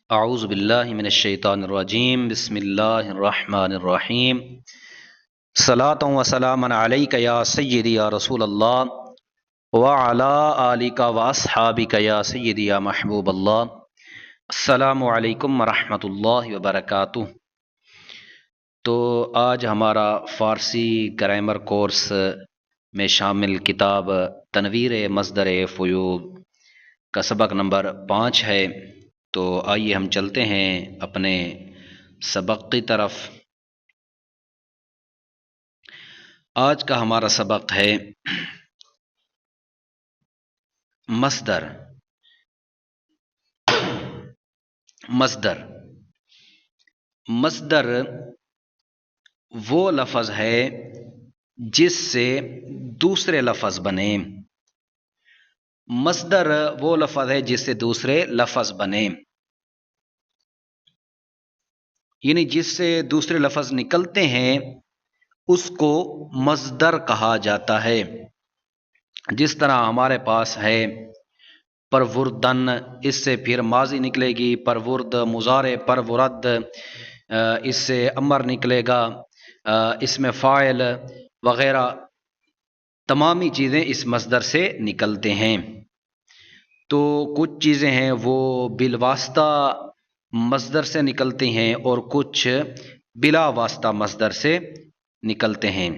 اعوذ باللہ من الشیطان الرجیم بسم اللہ الرحمن الرحیم صلاۃ و سلام علیک یا سیدی یا رسول اللہ وعلی آلک و اصحابک یا سیدی یا محبوب اللہ۔ السلام علیکم ورحمۃ اللہ وبرکاتہ۔ تو آج ہمارا فارسی گرامر کورس میں شامل کتاب تنویر مصدر فیوض کا سبق نمبر 5 ہے۔ تو آئیے ہم چلتے ہیں اپنے سبق کی طرف۔ آج کا ہمارا سبق ہے مصدر۔ مصدر وہ لفظ ہے جس سے دوسرے لفظ بنے۔ مصدر وہ لفظ ہے جس سے دوسرے لفظ بنے، یعنی جس سے دوسرے لفظ نکلتے ہیں اس کو مصدر کہا جاتا ہے۔ جس طرح ہمارے پاس ہے پروردن، اس سے پھر ماضی نکلے گی پرورد، مضارع پرورد، اس سے امر نکلے گا، اس میں فاعل وغیرہ تمامی چیزیں اس مصدر سے نکلتے ہیں۔ تو کچھ چیزیں ہیں وہ بالواسطہ مصدر سے نکلتی ہیں اور کچھ بلا واسطہ مصدر سے نکلتے ہیں۔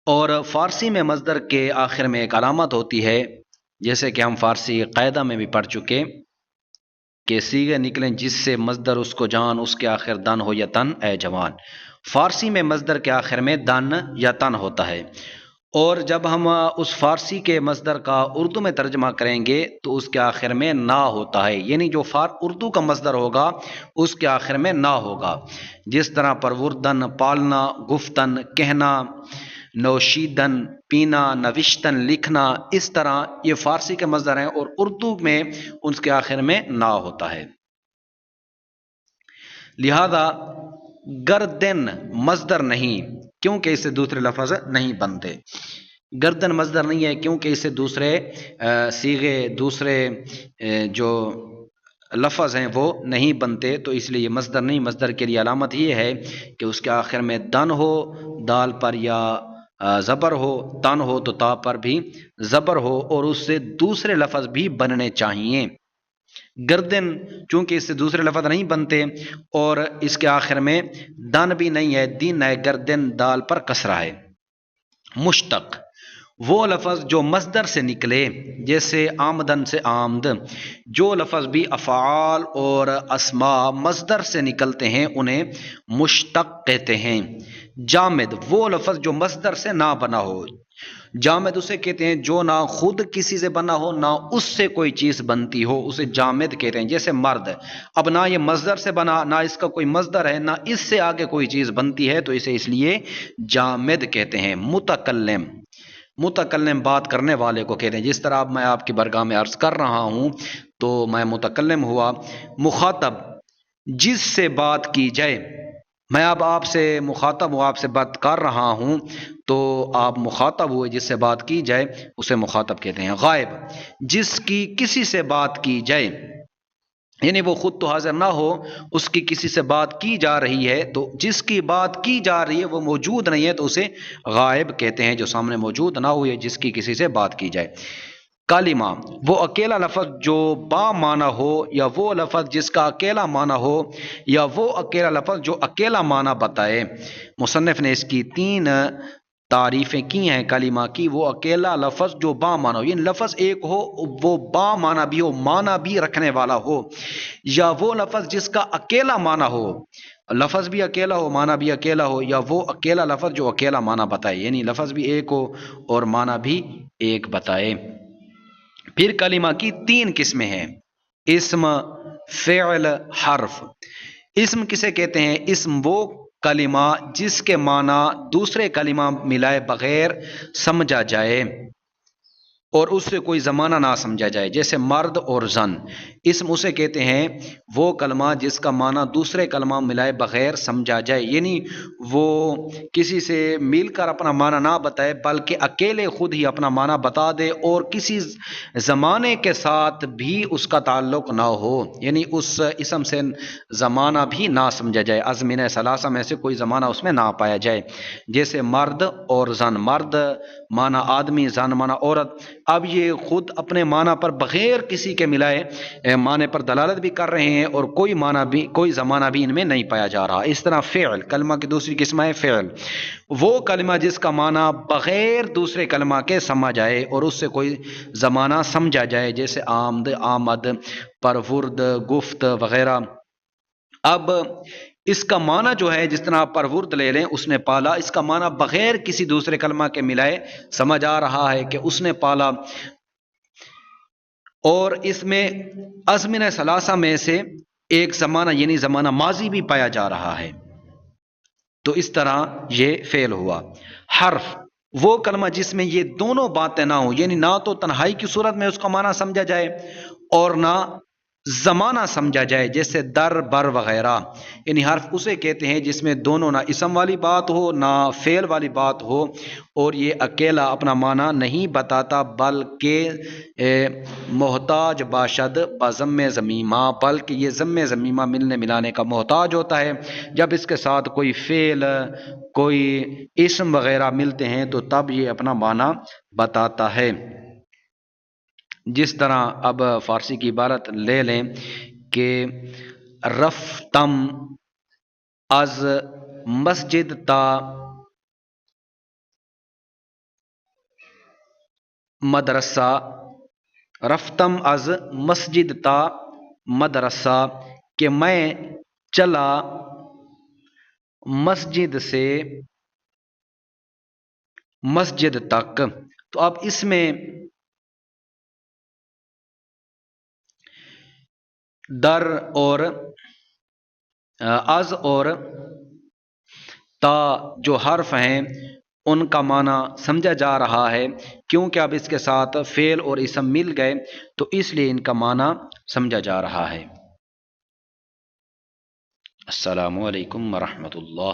اور فارسی میں مصدر کے آخر میں ایک علامت ہوتی ہے، جیسے کہ ہم فارسی قاعدہ میں بھی پڑھ چکے کہ صیغے نکلیں جس سے مصدر اس کو جان، اس کے آخر دن ہو یا تن اے جوان۔ فارسی میں مصدر کے آخر میں دن یا تن ہوتا ہے، اور جب ہم اس فارسی کے مصدر کا اردو میں ترجمہ کریں گے تو اس کے آخر میں نا ہوتا ہے، یعنی جو اردو کا مصدر ہوگا اس کے آخر میں نا ہوگا۔ جس طرح پروردن پالنا، گفتن کہنا، نوشیدن پینا، نوشتن لکھنا، اس طرح یہ فارسی کے مصدر ہیں اور اردو میں اس کے آخر میں نا ہوتا ہے۔ لہذا گردن مصدر نہیں، کیونکہ اس سے دوسرے لفظ نہیں بنتے۔ گردن مصدر نہیں ہے کیونکہ اس سے دوسرے صیغے، دوسرے جو لفظ ہیں وہ نہیں بنتے، تو اس لیے یہ مصدر نہیں۔ مصدر کے لیے علامت یہ ہے کہ اس کے آخر میں دن ہو دال پر، یا زبر ہو، تن ہو تو تا پر بھی زبر ہو، اور اس سے دوسرے لفظ بھی بننے چاہیے۔ گردن چونکہ اس سے دوسرے لفظ نہیں بنتے اور اس کے آخر میں دن بھی نہیں ہے، دن ہے، گردن دال پر کسرہ ہے۔ مشتق وہ لفظ جو مصدر سے نکلے، جیسے آمدن سے آمد، جو لفظ بھی افعال اور اسماء مصدر سے نکلتے ہیں انہیں مشتق کہتے ہیں۔ جامد وہ لفظ جو مصدر سے نہ بنا ہو، جامد اسے کہتے ہیں جو نہ خود کسی سے بنا ہو نہ اس سے کوئی چیز بنتی ہو، اسے جامد کہتے ہیں۔ جیسے مرد، اب نہ یہ مصدر سے بنا، نہ اس کا کوئی مصدر ہے، نہ اس سے آگے کوئی چیز بنتی ہے، تو اسے اس لیے جامد کہتے ہیں۔ متکلم، متکلم بات کرنے والے کو کہتے ہیں۔ جس طرح اب میں آپ کی بارگاہ میں عرض کر رہا ہوں تو میں متکلم ہوا۔ مخاطب جس سے بات کی جائے، میں اب آپ سے مخاطب ہوں، آپ سے بات کر رہا ہوں تو آپ مخاطب ہوئے، جس سے بات کی جائے اسے مخاطب کہتے ہیں۔ غائب جس کی کسی سے بات کی جائے، یعنی وہ خود تو حاضر نہ ہو، اس کی کسی سے بات کی جا رہی ہے، تو جس کی بات کی جا رہی ہے وہ موجود نہیں ہے تو اسے غائب کہتے ہیں، جو سامنے موجود نہ ہو یا جس کی کسی سے بات کی جائے۔ کلمہ وہ اکیلا لفظ جو با معنی ہو، یا وہ لفظ جس کا اکیلا معنی ہو، یا وہ اکیلا لفظ جو اکیلا معنی بتائے۔ مصنف نے اس کی 3 تعریفیں کی ہیں کلمہ کی۔ وہ اکیلا لفظ جو با معنی ہو، یعنی لفظ ایک ہو، وہ با معنی بھی ہو، معنی بھی رکھنے والا ہو، یا وہ لفظ جس کا اکیلا معنی ہو، لفظ بھی اکیلا ہو معنی بھی اکیلا ہو، یا وہ اکیلا لفظ جو اکیلا معنی بتائے، یعنی لفظ بھی ایک ہو اور معنی بھی ایک بتائے۔ پھر کلمہ کی 3 قسمیں ہیں: اسم، فعل، حرف۔ اسم کسے کہتے ہیں؟ اسم وہ کلمہ جس کے معنی دوسرے کلمہ ملائے بغیر سمجھا جائے۔ اور اس سے کوئی زمانہ نہ سمجھا جائے، جیسے مرد اور زن، اسم اسے کہتے ہیں وہ کلمہ جس کا معنی دوسرے کلمہ ملائے بغیر سمجھا جائے، یعنی وہ کسی سے مل کر اپنا معنی نہ بتائے بلکہ اکیلے خود ہی اپنا معنی بتا دے اور کسی زمانے کے ساتھ بھی اس کا تعلق نہ ہو، یعنی اس اسم سے زمانہ بھی نہ سمجھا جائے، ازمنہ ثلاثہ میں سے کوئی زمانہ اس میں نہ پایا جائے، جیسے مرد اور زن، مرد معنی آدمی، زن معنی عورت، اب یہ خود اپنے معنی پر بغیر کسی کے ملائے معنی پر دلالت بھی کر رہے ہیں اور کوئی معنی بھی، کوئی زمانہ بھی ان میں نہیں پایا جا رہا۔ اس طرح فعل، کلمہ کی دوسری قسم ہے فعل، وہ کلمہ جس کا معنی بغیر دوسرے کلمہ کے سمجھ جائے اور اس سے کوئی زمانہ سمجھا جائے، جیسے آمد، آمد، پرورد، گفت وغیرہ۔ اب اس کا معنی جو ہے، جس طرح پرورد لے لیں، اس نے پالا، اس کا معنی بغیر کسی دوسرے کلمہ کے ملائے سمجھ آ رہا ہے کہ اس نے پالا، اور اس میں ازمنہ ثلاثہ میں سے ایک زمانہ یعنی زمانہ ماضی بھی پایا جا رہا ہے، تو اس طرح یہ فعل ہوا۔ حرف، وہ کلمہ جس میں یہ دونوں باتیں نہ ہوں، یعنی نہ تو تنہائی کی صورت میں اس کا معنی سمجھا جائے اور نہ زمانہ سمجھا جائے، جیسے در، بر وغیرہ، یعنی حرف اسے کہتے ہیں جس میں دونوں نہ اسم والی بات ہو نہ فعل والی بات ہو، اور یہ اکیلا اپنا معنی نہیں بتاتا بلکہ محتاج باشد بضم ضمیمہ، بلکہ یہ ضم ضمیمہ ملنے ملانے کا محتاج ہوتا ہے، جب اس کے ساتھ کوئی فعل، کوئی اسم وغیرہ ملتے ہیں تو تب یہ اپنا معنی بتاتا ہے۔ جس طرح اب فارسی کی عبارت لے لیں کہ رفتم از مسجد تا مدرسہ، رفتم از مسجد تا مدرسہ، کہ میں چلا مسجد سے مسجد تک۔ تو اب اس میں در اور از اور تا جو حرف ہیں ان کا معنی سمجھا جا رہا ہے، کیونکہ اب اس کے ساتھ فعل اور اسم مل گئے تو اس لیے ان کا معنی سمجھا جا رہا ہے۔ السلام علیکم ورحمۃ اللہ۔